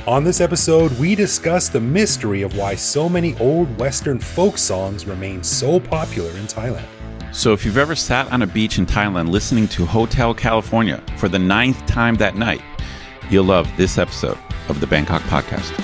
On this episode, we discuss the mystery of why so many old Western folk songs remain so popular in Thailand. So if you've ever sat on a beach in Thailand listening to Hotel California for the 9th time that night, you'll love this episode of the Bangkok Podcast.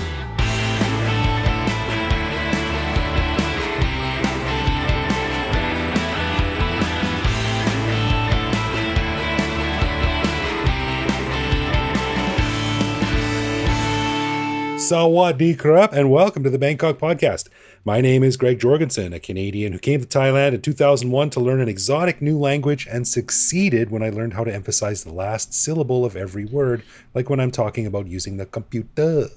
Sawadee krap, and welcome to the Bangkok Podcast. My name is Greg Jorgensen, a Canadian who came to Thailand in 2001 to learn an exotic new language and succeeded when I learned how to emphasize the last syllable of every word, like when I'm talking about using the computer.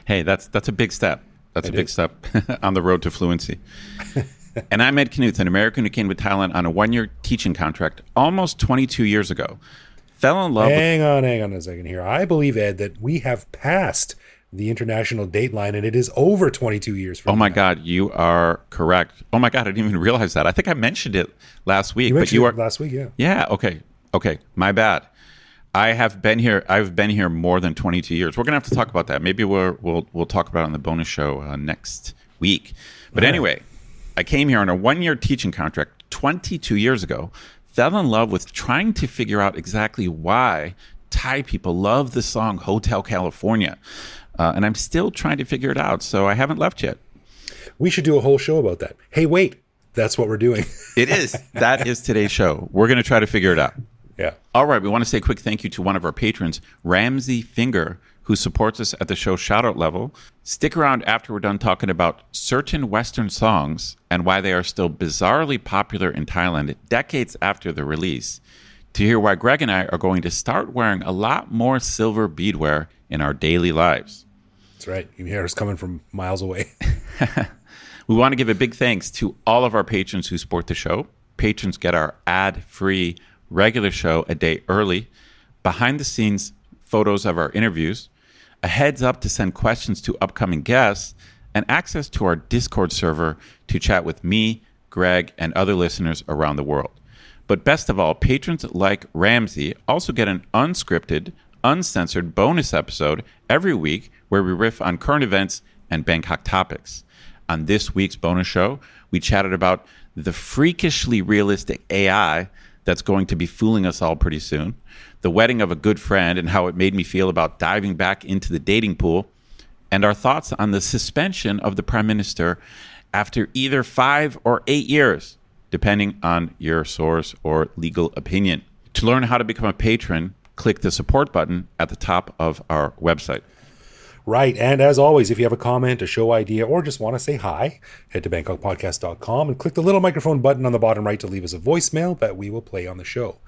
Hey, that's a big step. That's a big step on the road to fluency. And I'm Ed Knuth, an American who came to Thailand on a one-year teaching contract almost 22 years ago. Fell in love Hang on a second here. I believe, Ed, that we have passed the international date line and it is over 22 years from Oh my now. God, you are correct. Oh my God, I didn't even realize that. I think I mentioned it last week. You mentioned you are it last week, yeah. Yeah, okay. My bad. I've been here more than 22 years. We're going to have to talk about that. Maybe we'll talk about it on the bonus show next week. But anyway, I came here on a one-year teaching contract 22 years ago. Fell in love with trying to figure out exactly why Thai people love the song Hotel California. And I'm still trying to figure it out, so I haven't left yet. We should do a whole show about that. Hey, wait, that's what we're doing. It is. That is today's show. We're going to try to figure it out. Yeah. All right, we want to say a quick thank you to one of our patrons, Ramsey Finger, who supports us at the show shoutout level. Stick around after we're done talking about certain Western songs and why they are still bizarrely popular in Thailand decades after the release, to hear why Greg and I are going to start wearing a lot more silver beadwear in our daily lives. That's right. You hear us coming from miles away. We want to give a big thanks to all of our patrons who support the show. Patrons get our ad-free regular show a day early, behind-the-scenes photos of our interviews, a heads up to send questions to upcoming guests, and access to our Discord server to chat with me, Greg, and other listeners around the world. But best of all, patrons like Ramsey also get an unscripted, uncensored bonus episode every week where we riff on current events and Bangkok topics. On this week's bonus show, we chatted about the freakishly realistic AI that's going to be fooling us all pretty soon, the wedding of a good friend and how it made me feel about diving back into the dating pool, and our thoughts on the suspension of the Prime Minister after either 5 or 8 years, depending on your source or legal opinion. To learn how to become a patron, click the support button at the top of our website. Right. And as always, if you have a comment, a show idea, or just want to say hi, head to BangkokPodcast.com and click the little microphone button on the bottom right to leave us a voicemail that we will play on the show.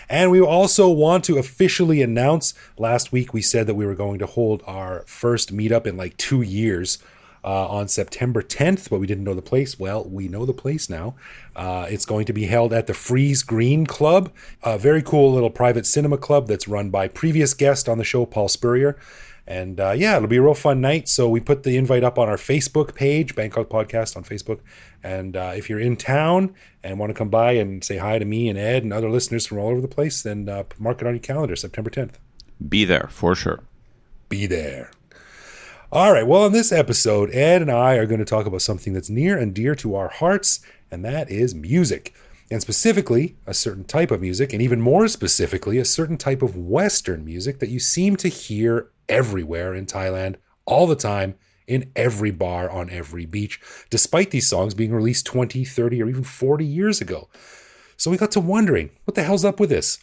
And we also want to officially announce, last week we said that we were going to hold our first meetup in like 2 years on September 10th, but we didn't know the place. Well, we know the place now. It's going to be held at the Freeze Green Club, a very cool little private cinema club that's run by previous guest on the show, Paul Spurrier. And it'll be a real fun night. So we put the invite up on our Facebook page, Bangkok Podcast on Facebook. And if you're in town and want to come by and say hi to me and Ed and other listeners from all over the place, then mark it on your calendar, September 10th. Be there for sure. Be there. All right. Well, in this episode, Ed and I are going to talk about something that's near and dear to our hearts, and that is music. And specifically, a certain type of music, and even more specifically, a certain type of Western music that you seem to hear everywhere in Thailand, all the time, in every bar, on every beach, despite these songs being released 20, 30, or even 40 years ago. So we got to wondering, what the hell's up with this?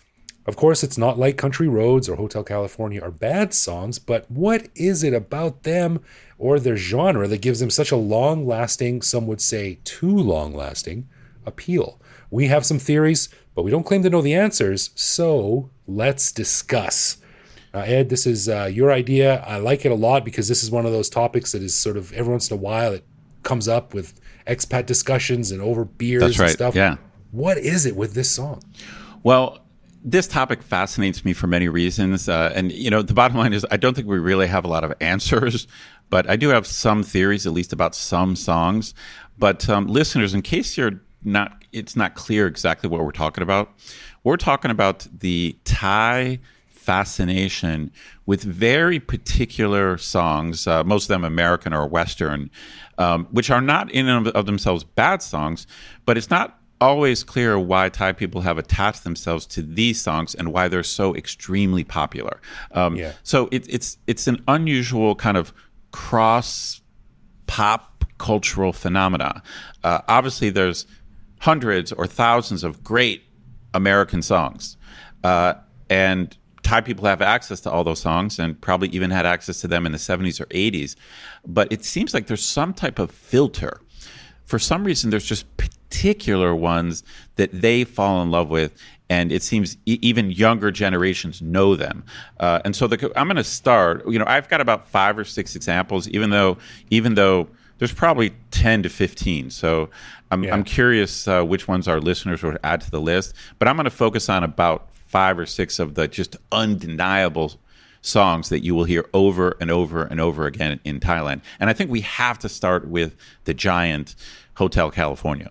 Of course, it's not like Country Roads or Hotel California are bad songs, but what is it about them or their genre that gives them such a long-lasting, some would say too long-lasting, appeal? We have some theories, but we don't claim to know the answers, so let's discuss. Ed, this is your idea. I like it a lot because this is one of those topics that is sort of every once in a while it comes up with expat discussions and over beers That's right. and stuff. Yeah. What is it with this song? Well, this topic fascinates me for many reasons. And, the bottom line is I don't think we really have a lot of answers, but I do have some theories, at least about some songs. But listeners, in case you're it's not clear exactly what we're talking about. We're talking about the Thai fascination with very particular songs, most of them American or Western, which are not in and of themselves bad songs, but it's not always clear why Thai people have attached themselves to these songs and why they're so extremely popular. So it's an unusual kind of cross pop cultural phenomena. Obviously, there's hundreds or thousands of great American songs, and Thai people have access to all those songs and probably even had access to them in the 70s or 80s. But it seems like there's some type of filter. For some reason, there's just particular ones that they fall in love with, and it seems even younger generations know them. And so I'm going to start. I've got about 5 or 6 examples, even though there's probably 10 to 15. So I'm curious which ones our listeners would add to the list. But I'm going to focus on about 5 or 6 of the just undeniable songs that you will hear over and over and over again in Thailand. And I think we have to start with the giant Hotel California.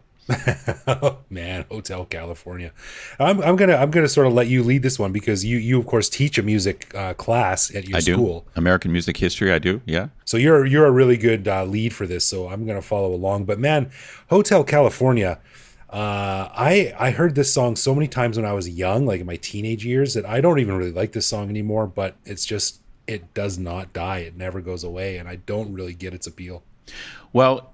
Oh man, Hotel California. I'm gonna sort of let you lead this one because you of course teach a music class at your school. American music history. I do. Yeah. So you're a really good lead for this. So I'm gonna follow along. But man, Hotel California. I heard this song so many times when I was young, like in my teenage years, that I don't even really like this song anymore. But it does not die. It never goes away, and I don't really get its appeal. Well,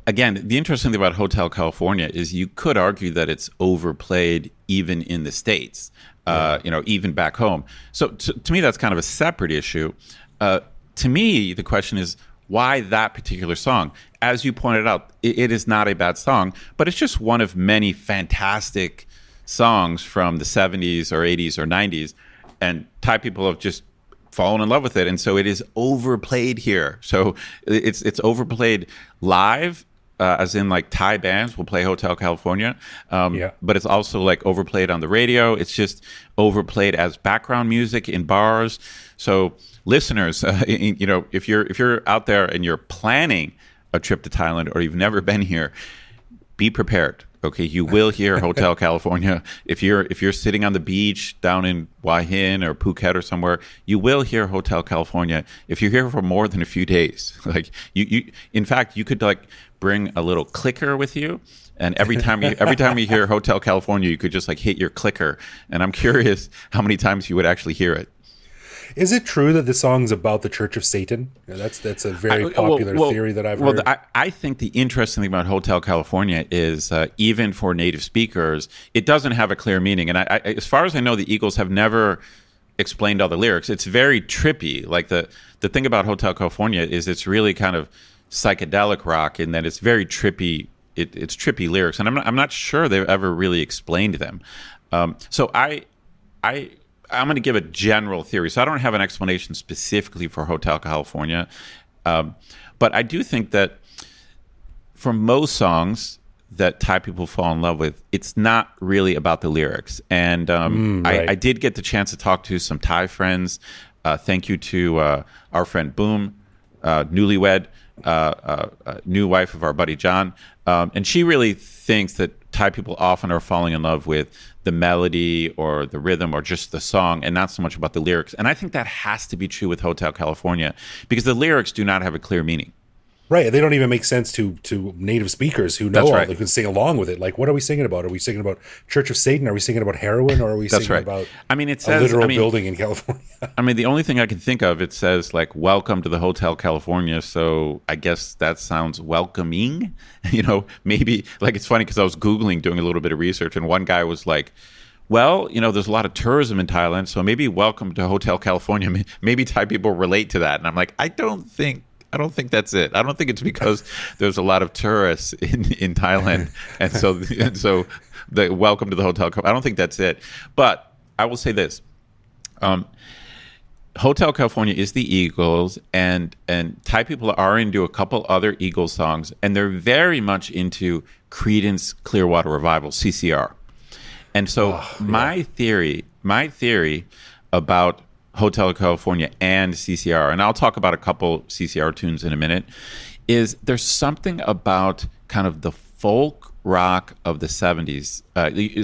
again, the interesting thing about Hotel California is you could argue that it's overplayed even in the States, even back home. So to me, that's kind of a separate issue. To me, the question is, why that particular song? As you pointed out, it is not a bad song, but it's just one of many fantastic songs from the 70s or 80s or 90s. And Thai people have just fallen in love with it, and so it is overplayed here. So it's overplayed live, as in like Thai bands will play Hotel California, but it's also like overplayed on the radio. It's just overplayed as background music in bars. So listeners, if you're out there and you're planning a trip to Thailand or you've never been here, be prepared. Okay, you will hear Hotel California. If you're sitting on the beach down in Hua Hin or Phuket or somewhere, you will hear Hotel California. If you're here for more than a few days, like in fact, you could like bring a little clicker with you, and every time you hear Hotel California, you could just like hit your clicker. And I'm curious how many times you would actually hear it. Is it true that the song's about the Church of Satan? That's a very popular theory that I've heard. I think the interesting thing about Hotel California is even for native speakers, it doesn't have a clear meaning. And as far as I know, the Eagles have never explained all the lyrics. It's very trippy. Like the thing about Hotel California is it's really kind of psychedelic rock in that it's very trippy. It's trippy lyrics, and I'm not sure they've ever really explained them. So I'm going to give a general theory. So I don't have an explanation specifically for Hotel California. But I do think that for most songs that Thai people fall in love with, it's not really about the lyrics. And right. I did get the chance to talk to some Thai friends. Thank you to our friend Boom, newlywed, new wife of our buddy John. And she really thinks that Thai people often are falling in love with the melody or the rhythm or just the song and not so much about the lyrics. And I think that has to be true with Hotel California because the lyrics do not have a clear meaning. Right. They don't even make sense to native speakers who know right. They can sing along with it. Like, what are we singing about? Are we singing about Church of Satan? Are we singing about heroin? Or are we singing about it says, a literal building in California? The only thing I can think of, it says, like, welcome to the Hotel California. So I guess that sounds welcoming. Maybe, like, it's funny because I was Googling, doing a little bit of research, and one guy was like, well, there's a lot of tourism in Thailand, so maybe welcome to Hotel California. Maybe Thai people relate to that. And I'm like, I don't think that's it. I don't think it's because there's a lot of tourists in Thailand, and so the welcome to the Hotel. I don't think that's it. But I will say this: Hotel California is the Eagles, and Thai people are into a couple other Eagles songs, and they're very much into Creedence Clearwater Revival (CCR). And so my theory about Hotel California and CCR, and I'll talk about a couple CCR tunes in a minute, is there's something about kind of the folk rock of the 70s.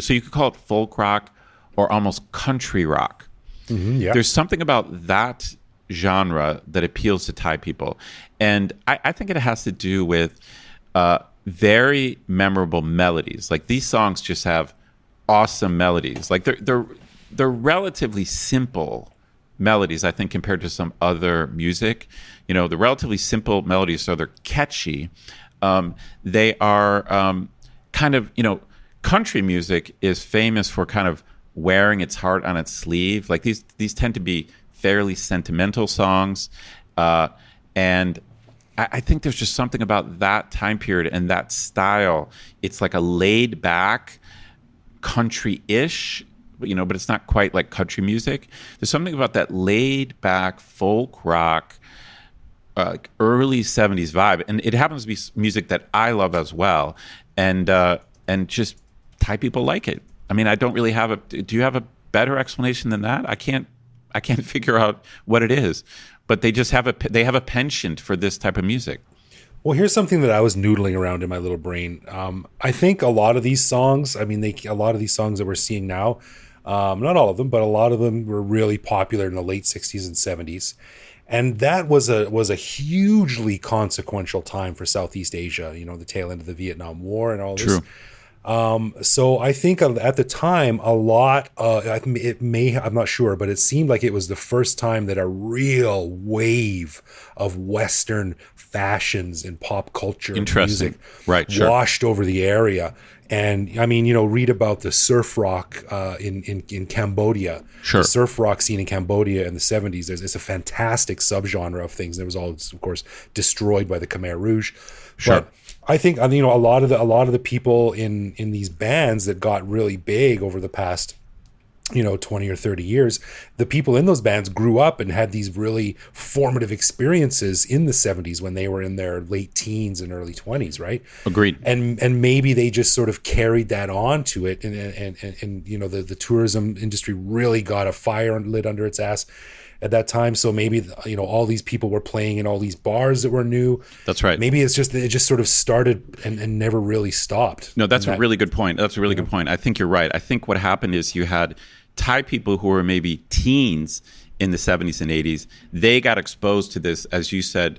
So you could call it folk rock or almost country rock. Yeah. There's something about that genre that appeals to Thai people. And I think it has to do with very memorable melodies. Like these songs just have awesome melodies. Like they're relatively simple melodies, I think, compared to some other music. You know, the relatively simple melodies, so they're catchy. They are kind of, you know, country music is famous for kind of wearing its heart on its sleeve. Like these tend to be fairly sentimental songs. And I think there's just something about that time period and that style. It's like a laid back country-ish, you know, but it's not quite like country music. There's something about that laid back folk rock, early 70s vibe. And it happens to be music that I love as well. And just Thai people like it. I mean, I don't really have do you have a better explanation than that? I can't figure out what it is, but they just have a penchant for this type of music. Well, here's something that I was noodling around in my little brain. I think a lot of these songs, I mean, a lot of these songs that we're seeing now, not all of them, but a lot of them were really popular in the late 60s and 70s. And that was a hugely consequential time for Southeast Asia, you know, the tail end of the Vietnam War and all this. True. So I think at the time, a lot, I'm not sure, but it seemed like it was the first time that a real wave of Western fashions and pop culture music washed over the area. And I mean, you know, read about the surf rock in Cambodia. Sure. The surf rock scene in Cambodia in the 70s. It's a fantastic subgenre of things. It was all, of course, destroyed by the Khmer Rouge. Sure. But I think, you know, a lot of the people in these bands that got really big over the past, you know, 20 or 30 years, the people in those bands grew up and had these really formative experiences in the 70s when they were in their late teens and early 20s, right? Agreed. And maybe they just sort of carried that on to it, and you know, the tourism industry really got a fire lit under its ass at that time. So maybe, you know, all these people were playing in all these bars that were new. That's right. Maybe it just sort of started and never really stopped. No, that's a really good point. That's a really good point. I think you're right. I think what happened is you had Thai people who were maybe teens in the 70s and 80s. They got exposed to this, as you said,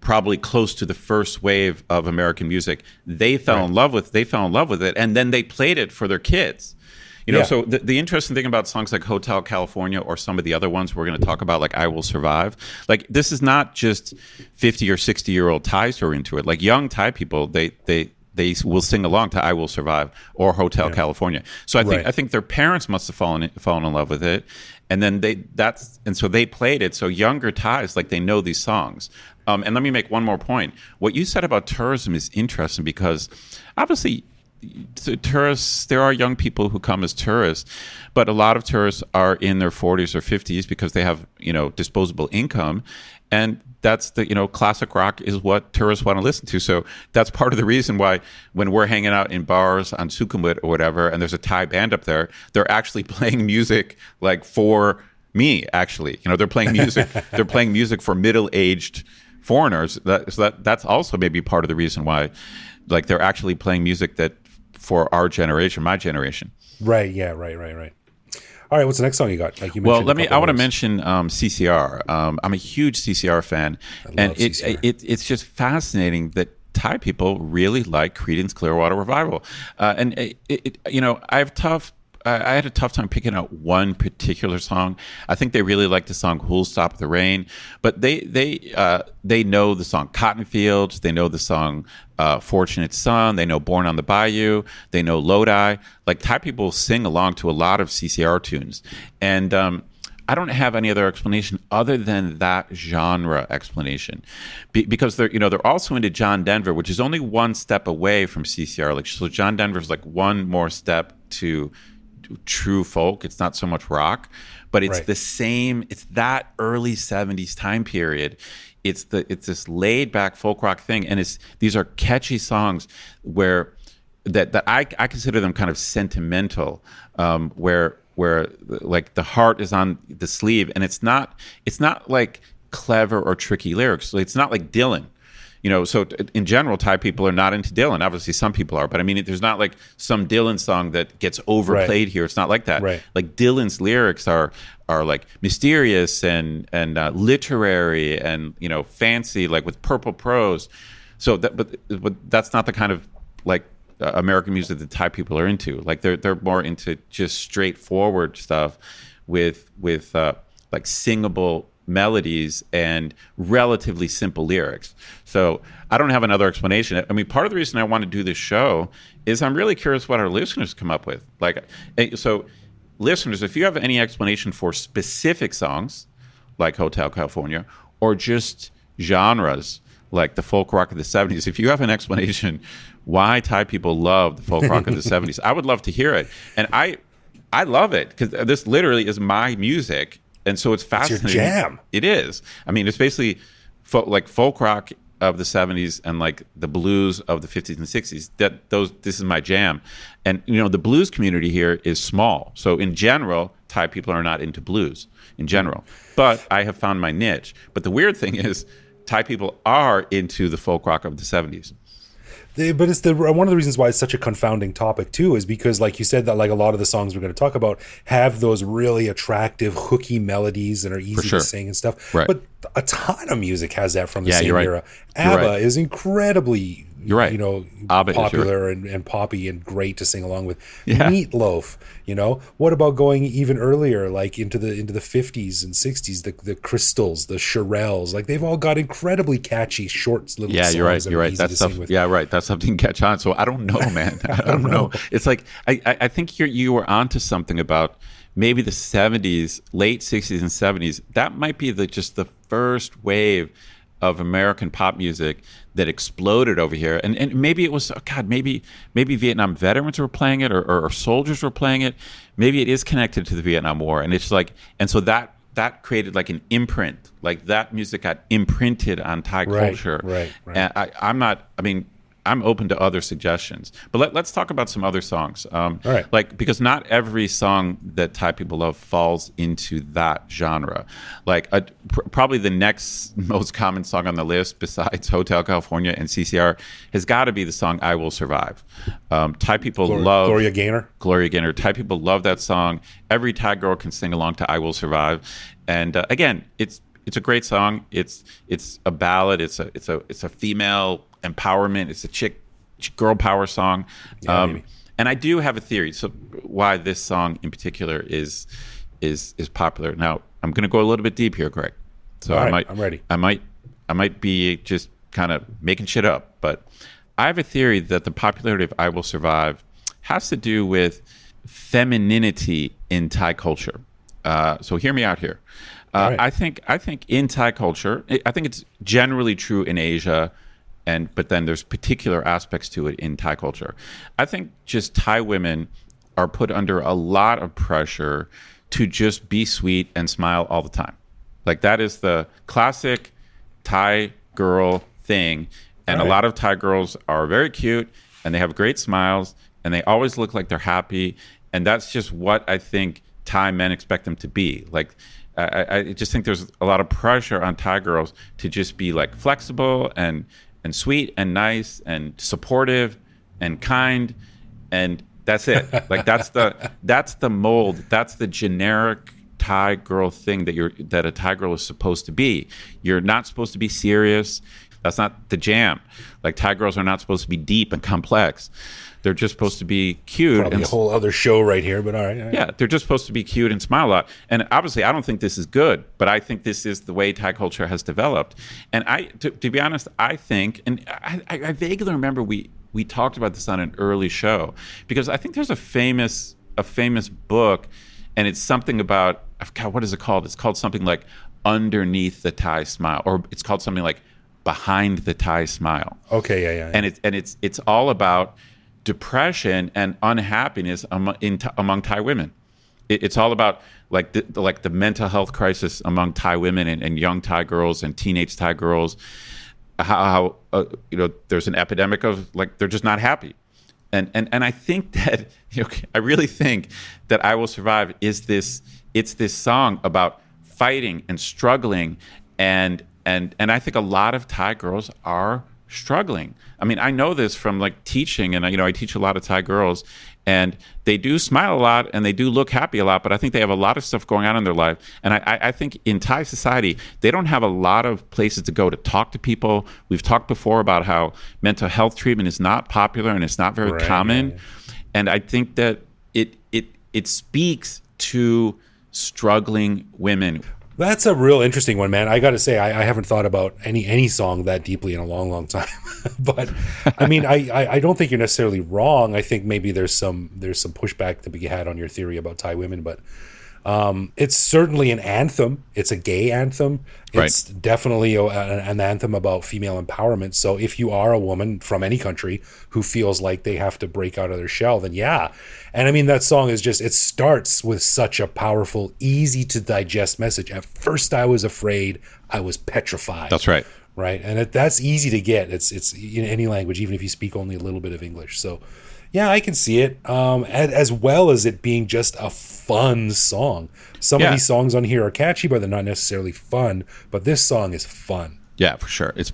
probably close to the first wave of American music. They fell in love with it, and then they played it for their kids. You know, so the interesting thing about songs like Hotel California or some of the other ones we're going to talk about, like I Will Survive, like this is not just 50 or 60-year-old Thais who are into it. Like young Thai people, they will sing along to I Will Survive or Hotel California. So I think their parents must have fallen in love with it. And then so they played it. So younger Thais, like they know these songs. And let me make one more point. What you said about tourism is interesting because obviously tourists, there are young people who come as tourists, but a lot of tourists are in their 40s or 50s because they have, you know, disposable income. And that's the, you know, classic rock is what tourists want to listen to. So that's part of the reason why when we're hanging out in bars on Sukhumvit or whatever, and there's a Thai band up there, they're actually playing music like for me, actually. You know, they're playing music. They're playing music for middle-aged foreigners. That's also maybe part of the reason why, like, they're actually playing music that for our generation, my generation. Right. Yeah. Right. All right. What's the next song you got? Like you mentioned. Well, I want to mention CCR. I'm a huge CCR fan, and it's just fascinating that Thai people really like Creedence Clearwater Revival, and you know, I had a tough time picking out one particular song. I think they really like the song "Who'll Stop the Rain," but they know the song "Cotton Fields." They know the song "Fortunate Son." They know "Born on the Bayou." They know "Lodi." Like Thai people sing along to a lot of CCR tunes, and I don't have any other explanation other than that genre explanation, because they're also into John Denver, which is only one step away from CCR. Like, so John Denver's like one more step to true folk. It's not so much rock, but it's the same. It's that early 70s time period. It's this laid back folk rock thing, and these are catchy songs where that I consider them kind of sentimental, where like the heart is on the sleeve, and it's not like clever or tricky lyrics. So it's not like Dylan. So in general, Thai people are not into Dylan. Obviously, some people are, but I mean, there's not like some Dylan song that gets overplayed here. It's not like that. Right. Like Dylan's lyrics are like mysterious and literary and fancy, like with purple prose. So but that's not the kind of like American music that Thai people are into. Like they're more into just straightforward stuff with like singable melodies and relatively simple lyrics. So I don't have another explanation. I mean, part of the reason I want to do this show is I'm really curious what our listeners come up with. Like, so listeners, if you have any explanation for specific songs like Hotel California or just genres like the folk rock of the 70s, if you have an explanation why Thai people love the folk rock of the 70s, I would love to hear it. And I love it because this literally is my music. And so it's fascinating. It's your jam. It is. I mean, it's basically like folk rock of the 70s and like the blues of the 50s and 60s. This is my jam. And the blues community here is small. So in general, Thai people are not into blues in general. But I have found my niche. But the weird thing is Thai people are into the folk rock of the 70s. But it's one of the reasons why it's such a confounding topic too is because, like you said, that like a lot of the songs we're going to talk about have those really attractive hooky melodies and are easy to sing and stuff. Right. But a ton of music has that from the same you're right. era. ABBA is incredibly popular and poppy and great to sing along with. Yeah. Meatloaf, what about going even earlier, like into the 50s and 60s, the Crystals, the Shirelles, like they've all got incredibly catchy short little songs. You're right. That You're are right. easy That's to stuff. sing with. Yeah, right. That's something to catch on. So I don't know, man. I don't know. It's like I think you were onto something about maybe the 70s, late 60s and 70s. That might be just the first wave of American pop music that exploded over here. And maybe it was, maybe Vietnam veterans were playing it or soldiers were playing it. Maybe it is connected to the Vietnam War. And it's like, and so that created like an imprint, like that music got imprinted on Thai culture. Right. And I'm open to other suggestions, but let's talk about some other songs. All right. Like, because not every song that Thai people love falls into that genre. Like probably the next most common song on the list besides Hotel California and CCR has got to be the song I Will Survive. Thai people love Gloria Gaynor. Thai people love that song. Every Thai girl can sing along to I Will Survive. And again, it's a great song. It's a ballad. It's a female empowerment. It's a girl power song. And I do have a theory. So why this song in particular is popular. Now I'm going to go a little bit deep here, Greg. So I'm ready. I might be just kind of making shit up, but I have a theory that the popularity of I Will Survive has to do with femininity in Thai culture. So hear me out here. Right. I think in Thai culture, I think it's generally true in Asia, but then there's particular aspects to it in Thai culture. I think just Thai women are put under a lot of pressure to just be sweet and smile all the time. Like that is the classic Thai girl thing. And a lot of Thai girls are very cute and they have great smiles and they always look like they're happy. And that's just what I think Thai men expect them to be. Like, I just think there's a lot of pressure on Thai girls to just be like flexible and sweet and nice and supportive and kind, and that's it. Like that's the mold. That's the generic Thai girl thing that a Thai girl is supposed to be. You're not supposed to be serious. That's not the jam. Like Thai girls are not supposed to be deep and complex. They're just supposed to be cute. Probably and a whole other show right here, but all right. Yeah, they're just supposed to be cute and smile a lot. And obviously, I don't think this is good, but I think this is the way Thai culture has developed. And to be honest, I think, and I vaguely remember we talked about this on an early show, because I think there's a famous book, and it's something about, God, what is it called? It's called something like Underneath the Thai Smile, or it's called something like Behind the Thai Smile. Okay, yeah. And it's all about depression and unhappiness among Thai women. It's all about like the mental health crisis among Thai women and young Thai girls and teenage Thai girls. How there's an epidemic of like they're just not happy, and I think that I really think that I Will Survive is this. It's this song about fighting and struggling and I think a lot of Thai girls are struggling. I mean, I know this from like teaching, and I teach a lot of Thai girls, and they do smile a lot and they do look happy a lot, but I think they have a lot of stuff going on in their life. And I think in Thai society, they don't have a lot of places to go to talk to people. We've talked before about how mental health treatment is not popular and it's not very common. Yeah. And I think that it speaks to struggling women. That's a real interesting one, man. I got to say, I haven't thought about any song that deeply in a long, long time. But I mean, I don't think you're necessarily wrong. I think maybe there's some pushback to be had on your theory about Thai women, but it's certainly an anthem. It's a gay anthem. It's definitely an anthem about female empowerment. So if you are a woman from any country who feels like they have to break out of their shell, then yeah. And I mean, that song is just, it starts with such a powerful, easy to digest message. At first I was afraid, I was petrified. That's right. Right. And that's easy to get. It's in any language, even if you speak only a little bit of English. So yeah, I can see it. As well as it being just a fun song. Some of these songs on here are catchy, but they're not necessarily fun. But this song is fun. Yeah, for sure. It's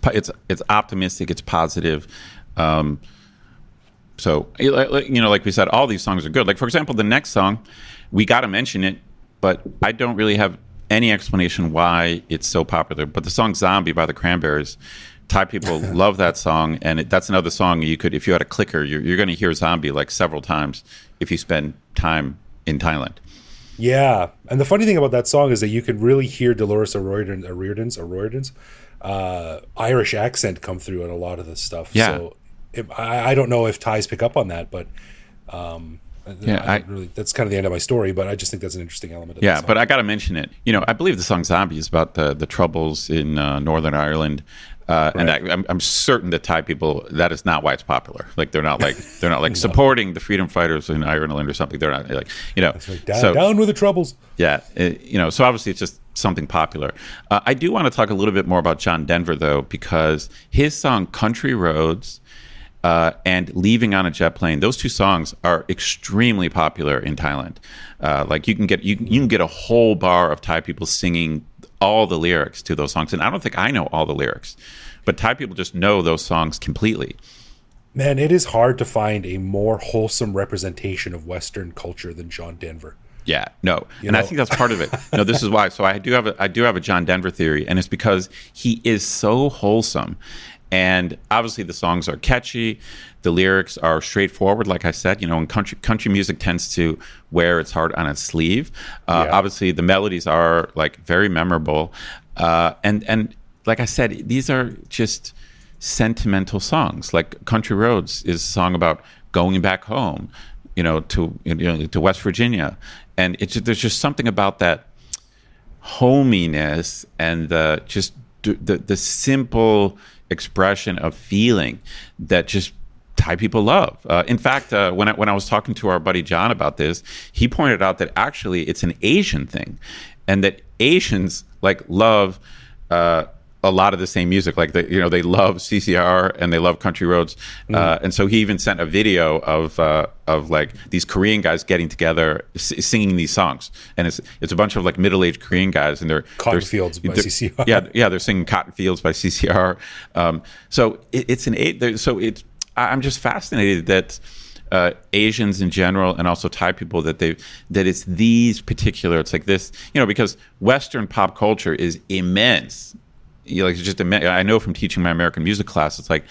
optimistic. It's positive. So, like we said, all these songs are good. Like, for example, the next song, we got to mention it, but I don't really have any explanation why it's so popular. But the song "Zombie" by the Cranberries. Thai people love that song, and that's another song you could, if you had a clicker, you're going to hear "Zombie" like several times if you spend time in Thailand. Yeah, and the funny thing about that song is that you could really hear Dolores O'Riordan's Irish accent come through in a lot of the stuff. Yeah. So I don't know if Thais pick up on that, but that's kind of the end of my story. But I just think that's an interesting element of that song. But I got to mention it. I believe the song "Zombie" is about the troubles in Northern Ireland. And I'm certain that Thai people, that is not why it's popular. Like they're not like supporting the freedom fighters in Ireland or something. They're not like down with the troubles. Yeah, so obviously it's just something popular. I do want to talk a little bit more about John Denver though, because his song "Country Roads" and "Leaving on a Jet Plane," those two songs are extremely popular in Thailand. Like you can get a whole bar of Thai people singing all the lyrics to those songs, and I don't think I know all the lyrics, but Thai people just know those songs completely. Man, it is hard to find a more wholesome representation of Western culture than John Denver. Yeah, no, I think that's part of it. No, this is why. So I do have a John Denver theory, and it's because he is so wholesome, and obviously the songs are catchy. The lyrics are straightforward, like I said. And country music tends to wear its heart on its sleeve. Obviously, the melodies are like very memorable, and like I said, these are just sentimental songs. Like "Country Roads" is a song about going back home, to West Virginia, and there's just something about that hominess and the simple expression of feeling that just Thai people love. In fact, when I was talking to our buddy John about this, he pointed out that actually it's an Asian thing, and that Asians love a lot of the same music. Like they love CCR and they love Country Roads, and so he even sent a video of like these Korean guys getting together singing these songs, and it's a bunch of like middle-aged Korean guys, and they're Cotton Fields by CCR. Yeah, they're singing Cotton Fields by CCR. I'm just fascinated that Asians in general, and also Thai people, that it's these particular. It's like this, because Western pop culture is immense. It's just immense. I know from teaching my American music class, it's like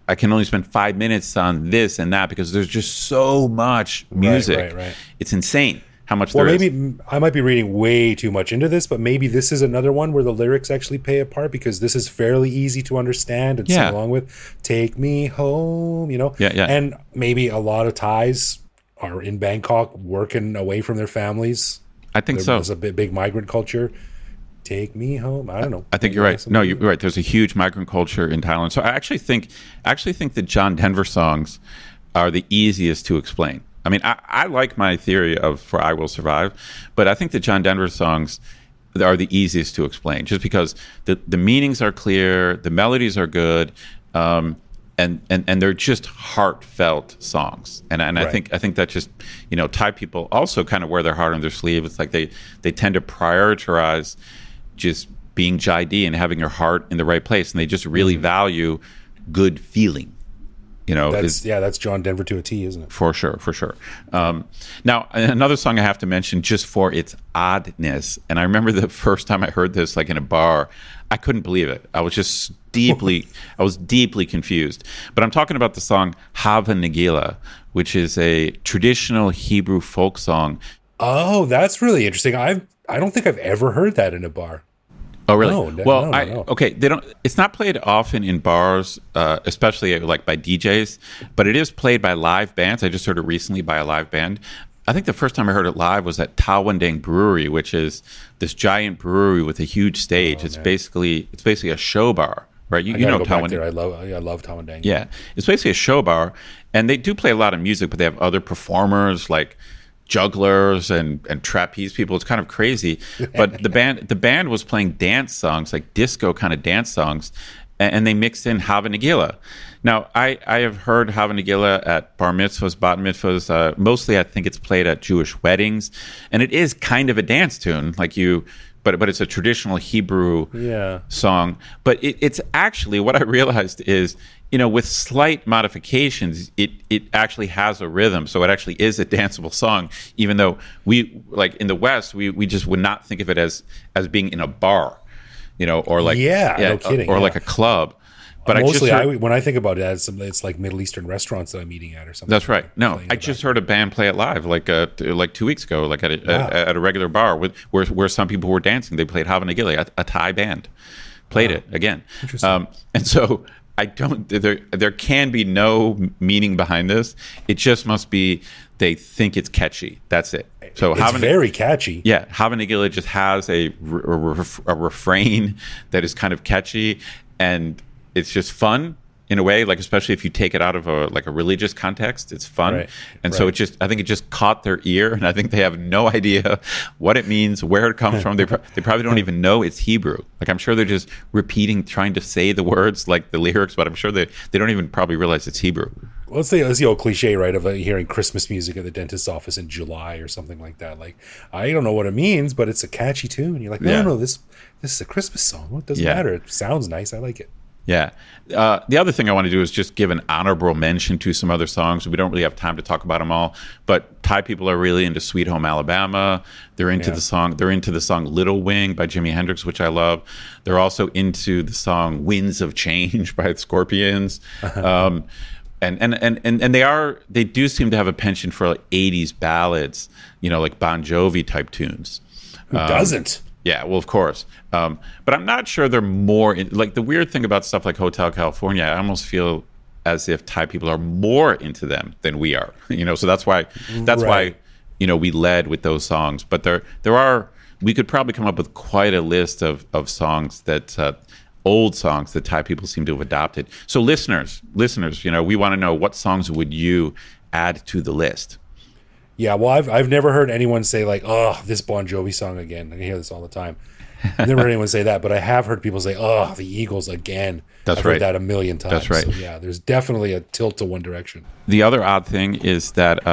I can only spend 5 minutes on this and that because there's just so much music. Right. It's insane how much there is. Well, maybe I might be reading way too much into this, but maybe this is another one where the lyrics actually play a part, because this is fairly easy to understand and sing along with. Take me home, Yeah. And maybe a lot of Thais are in Bangkok working away from their families. I think so. There's a big migrant culture. Take me home. I don't know. I think you're right. No, you're right. There's a huge migrant culture in Thailand. So I actually think the John Denver songs are the easiest to explain. I mean, I like my theory of "For I Will Survive," but I think the John Denver songs are the easiest to explain, just because the meanings are clear, the melodies are good, and they're just heartfelt songs. And I think that just Thai people also kind of wear their heart on their sleeve. It's like they tend to prioritize just being Jai D and having your heart in the right place, and they just really value good feeling. That's John Denver to a T, isn't it? For sure. Now, another song I have to mention just for its oddness. And I remember the first time I heard this, like in a bar, I couldn't believe it. I was just deeply confused. But I'm talking about the song Hava Nagila, which is a traditional Hebrew folk song. Oh, that's really interesting. I don't think I've ever heard that in a bar. Oh, really? No. Okay. They don't. It's not played often in bars, especially like by DJs, but it is played by live bands. I just heard it recently by a live band. I think the first time I heard it live was at Tawandang Brewery, which is this giant brewery with a huge stage. It's basically a show bar, right? You know Tawandang. I love Tawandang. Yeah, it's basically a show bar, and they do play a lot of music, but they have other performers like jugglers and trapeze people. It's kind of crazy. But the band was playing dance songs, like disco kind of dance songs, and they mixed in Hava Nagila. Now, I have heard Hava Nagila at bar mitzvahs, bat mitzvahs. Mostly, I think it's played at Jewish weddings, and it is kind of a dance tune, but it's a traditional Hebrew song. But it's actually, what I realized is, with slight modifications, it actually has a rhythm. So it actually is a danceable song, even though we, like in the West, we just would not think of it as being in a bar, or like, no kidding, like a club. But when I think about it, it's like Middle Eastern restaurants that I'm eating at or something. That's right. No, I just heard a band play it live, like 2 weeks ago, like at a regular bar where some people were dancing. They played Hava Nagila, a Thai band played it again. Interesting. And so there can be no meaning behind this. It just must be they think it's catchy. That's it. So it's very catchy. Yeah, Hava Nagila just has a refrain that is kind of catchy, and it's just fun in a way, like especially if you take it out of a religious context, it's fun. Right. And so I think it just caught their ear, and I think they have no idea what it means, where it comes from. They probably don't even know it's Hebrew. Like I'm sure they're just repeating, trying to say the words like the lyrics, but I'm sure they don't even probably realize it's Hebrew. Well, it's the old cliche, right, of hearing Christmas music at the dentist's office in July or something like that. Like, I don't know what it means, but it's a catchy tune. You're like, no, this is a Christmas song. Well, it doesn't matter. It sounds nice. I like it. Yeah. The other thing I want to do is just give an honorable mention to some other songs. We don't really have time to talk about them all, but Thai people are really into Sweet Home Alabama. They're into the song Little Wing by Jimi Hendrix, which I love. They're also into the song Winds of Change by the Scorpions. And they do seem to have a penchant for like 80s ballads, like Bon Jovi type tunes. Who doesn't? Yeah, well, of course. But I'm not sure they're more like the weird thing about stuff like Hotel California. I almost feel as if Thai people are more into them than we are. So that's why we led with those songs. But we could probably come up with quite a list of songs that old songs that Thai people seem to have adopted. So listeners, we want to know, what songs would you add to the list? Yeah, well, I've never heard anyone say like, "Oh, this Bon Jovi song again." I can hear this all the time. I've never heard anyone say that, but I have heard people say, "Oh, the Eagles again." I've heard that a million times. That's right. So, yeah, there's definitely a tilt to one direction. The other odd thing is that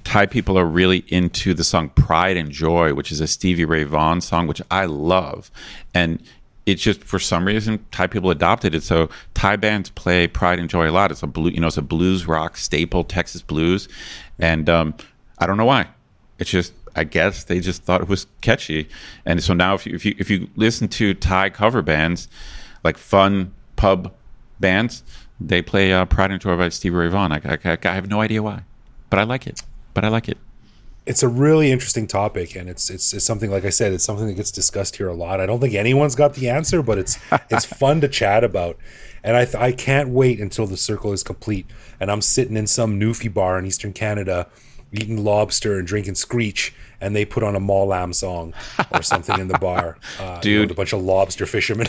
Thai people are really into the song "Pride and Joy," which is a Stevie Ray Vaughan song, which I love, and it's just for some reason Thai people adopted it. So Thai bands play "Pride and Joy" a lot. It's it's a blues rock staple, Texas blues, and I don't know why. It's just, I guess they just thought it was catchy. And so now if you listen to Thai cover bands, like fun pub bands, they play Pride and Joy by Stevie Ray Vaughan. I have no idea why, but I like it. It's a really interesting topic, and it's something, like I said, it's something that gets discussed here a lot. I don't think anyone's got the answer, but it's fun to chat about. And I can't wait until the circle is complete and I'm sitting in some Newfie bar in Eastern Canada eating lobster and drinking Screech, and they put on a Mall Lamb song or something in the bar. Dude, a bunch of lobster fishermen.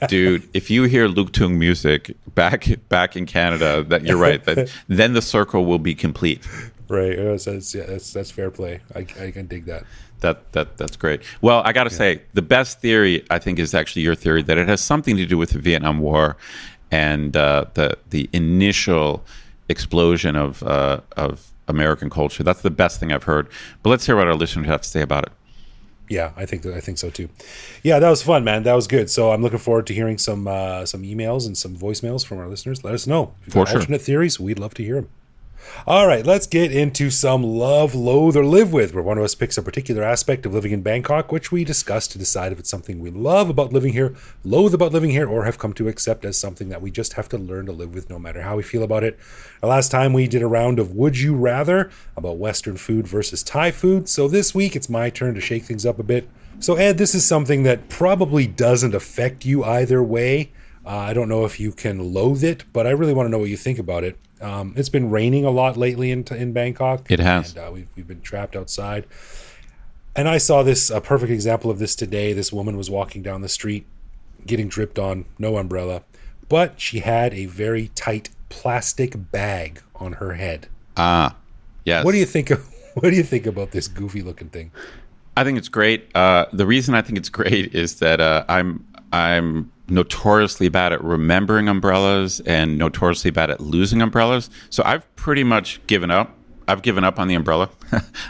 Dude, if you hear Luke Tung music back in Canada, that you're right. Then the circle will be complete. Right. That's fair play. I can dig that. That's great. Well, I got to say, the best theory, I think, is actually your theory, that it has something to do with the Vietnam War and the initial explosion of American culture. That's the best thing I've heard. But let's hear what our listeners have to say about it. Yeah, I think so too. Yeah, that was fun, man. That was good. So I'm looking forward to hearing some emails and some voicemails from our listeners. Let us know. If you've got alternate theories, we'd love to hear them. All right, let's get into some love, loathe, or live with, where one of us picks a particular aspect of living in Bangkok, which we discuss to decide if it's something we love about living here, loathe about living here, or have come to accept as something that we just have to learn to live with no matter how we feel about it. The last time we did a round of Would You Rather about Western food versus Thai food, so this week it's my turn to shake things up a bit. So Ed, this is something that probably doesn't affect you either way. I don't know if you can loathe it, but I really want to know what you think about it. It's been raining a lot lately in Bangkok. It has. And we've been trapped outside. And I saw a perfect example of this today. This woman was walking down the street, getting dripped on, no umbrella, but she had a very tight plastic bag on her head. Yes. What do you think about this goofy looking thing? I think it's great. The reason I think it's great is that I'm notoriously bad at remembering umbrellas and notoriously bad at losing umbrellas. So I've pretty much given up. I've given up on the umbrella.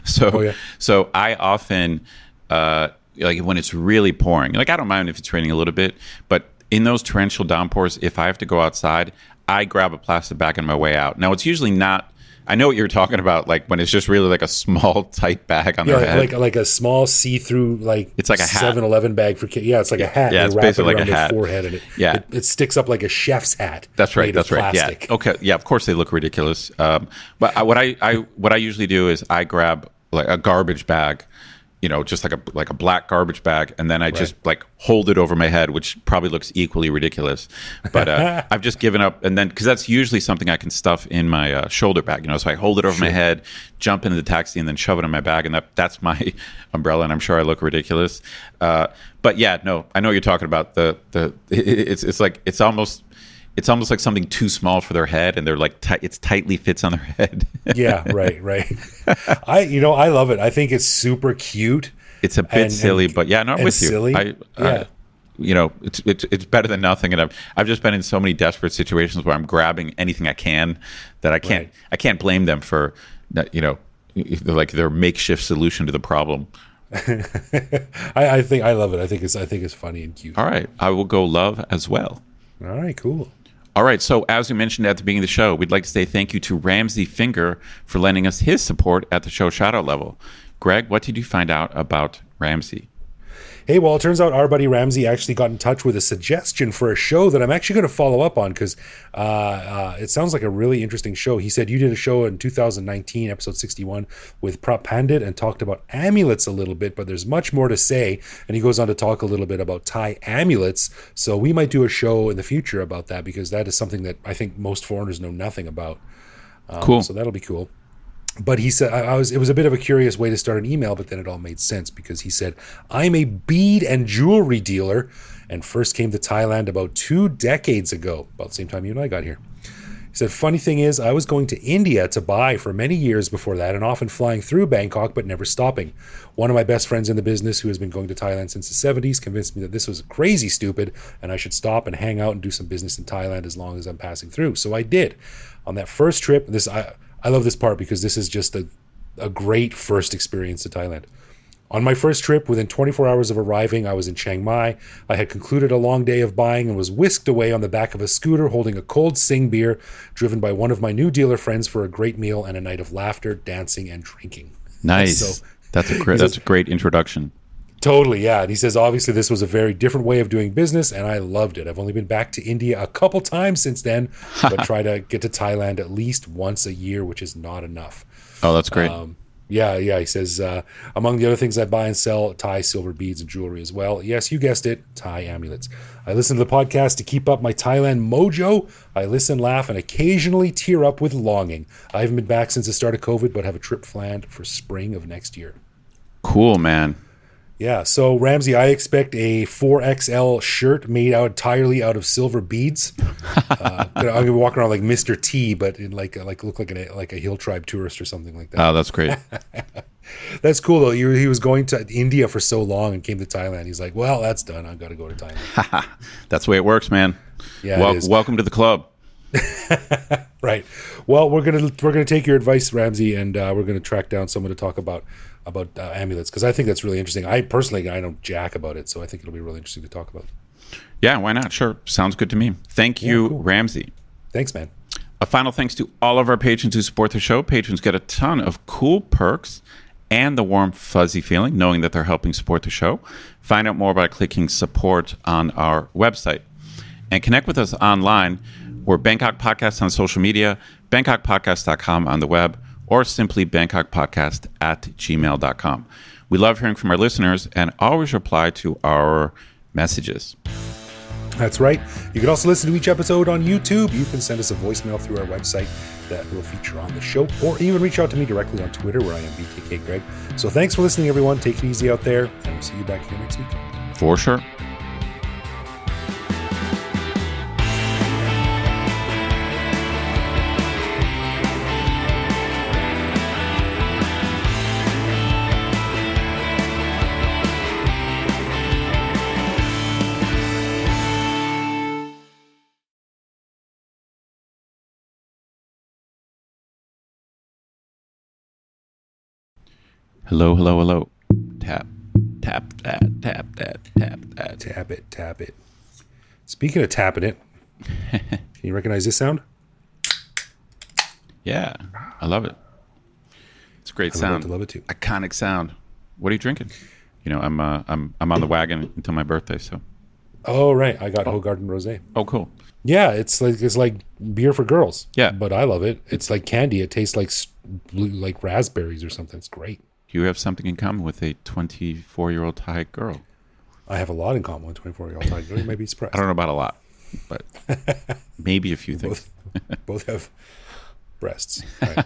So I often, like when it's really pouring, like I don't mind if it's raining a little bit, but in those torrential downpours, if I have to go outside, I grab a plastic bag on my way out. Now it's usually not, I know what you're talking about, like when it's just really like a small, tight bag on their head. Like a small see-through, it's like a hat. 7-Eleven bag for kids. Yeah, it's like a hat. Yeah, it's basically like a hat. Forehead and it sticks up like a chef's hat. That's right. Yeah. Okay. Yeah. Of course, they look ridiculous. But what I usually do is I grab like a garbage bag, just like a black garbage bag, and then I just like hold it over my head, which probably looks equally ridiculous. But I've just given up, and then because that's usually something I can stuff in my shoulder bag, so I hold it over my head, jump into the taxi, and then shove it in my bag, and that's my umbrella, and I'm sure I look ridiculous. But yeah, no, I know what you're talking about. It's almost like something too small for their head, and they're like it's tightly fits on their head. Yeah, right. I love it. I think it's super cute. It's a bit silly, but yeah, no, I'm with silly. you. It's better than nothing, and I've just been in so many desperate situations where I'm grabbing anything I can that I can't blame them for like their makeshift solution to the problem. I think I love it. I think it's funny and cute. All right, I will go love as well. All right, cool. All right, so as we mentioned at the beginning of the show, we'd like to say thank you to Ramsey Finger for lending us his support at the show shout-out level. Greg, what did you find out about Ramsey? Hey, well, it turns out our buddy Ramsey actually got in touch with a suggestion for a show that I'm actually going to follow up on because it sounds like a really interesting show. He said you did a show in 2019, episode 61, with Prop Pandit and talked about amulets a little bit, but there's much more to say. And he goes on to talk a little bit about Thai amulets. So we might do a show in the future about that because that is something that I think most foreigners know nothing about. Cool. So that'll be cool. But he said, it was a bit of a curious way to start an email, but then it all made sense because he said, I'm a bead and jewelry dealer and first came to Thailand about 2 decades ago, about the same time you and I got here. He said, funny thing is, I was going to India to buy for many years before that and often flying through Bangkok, but never stopping. One of my best friends in the business who has been going to Thailand since the 70s convinced me that this was crazy stupid and I should stop and hang out and do some business in Thailand as long as I'm passing through. So I did. On that first trip, I love this part because this is just a great first experience to Thailand. On my first trip, within 24 hours of arriving, I was in Chiang Mai. I had concluded a long day of buying and was whisked away on the back of a scooter holding a cold Sing beer, driven by one of my new dealer friends for a great meal and a night of laughter, dancing, and drinking. Nice. That's a great introduction. Totally, yeah. And he says, obviously, this was a very different way of doing business, and I loved it. I've only been back to India a couple times since then, but try to get to Thailand at least once a year, which is not enough. Oh, that's great. Yeah. He says, among the other things I buy and sell, Thai silver beads and jewelry as well. Yes, you guessed it, Thai amulets. I listen to the podcast to keep up my Thailand mojo. I listen, laugh, and occasionally tear up with longing. I haven't been back since the start of COVID, but have a trip planned for spring of next year. Cool, man. Yeah, so Ramsey, I expect a 4XL shirt made entirely out of silver beads. I'm gonna walk around like Mr. T, but in like look like a hill tribe tourist or something like that. Oh, that's great. That's cool though. He was going to India for so long and came to Thailand. He's like, well, that's done. I've got to go to Thailand. That's the way it works, man. Yeah, welcome to the club. Right. Well, we're gonna take your advice, Ramsey, and we're gonna track down someone to talk about amulets, because I think that's really interesting. I know jack about it, so I think it'll be really interesting to talk about. Yeah, why not? Sure. Sounds good to me. Thank you, cool. Ramsey. Thanks, man. A final thanks to all of our patrons who support the show. Patrons get a ton of cool perks and the warm, fuzzy feeling knowing that they're helping support the show. Find out more by clicking support on our website. And connect with us online. We're Bangkok Podcast on social media, bangkokpodcast.com on the web, or simply bangkokpodcast@gmail.com. We love hearing from our listeners and always reply to our messages. That's right. You can also listen to each episode on YouTube. You can send us a voicemail through our website that will feature on the show, or even reach out to me directly on Twitter, where I am BKK Greg. So thanks for listening, everyone. Take it easy out there, and we'll see you back here next week. For sure. Hello, hello, hello. Tap, tap that, tap that, tap that. Tap it, tap it. Speaking of tapping it, can you recognize this sound? Yeah, I love it. It's a great sound. I love it too. Iconic sound. What are you drinking? You know, I'm on the wagon until my birthday, so. Oh right, I got Hoegaarden Rosé. Oh, cool. Yeah, it's like beer for girls. Yeah, but I love it. It's like candy. It tastes like raspberries or something. It's great. You have something in common with a 24-year-old Thai girl. I have a lot in common with a 24-year-old Thai girl. You may be surprised. I don't know about a lot, but maybe a few things. Both have breasts. Right.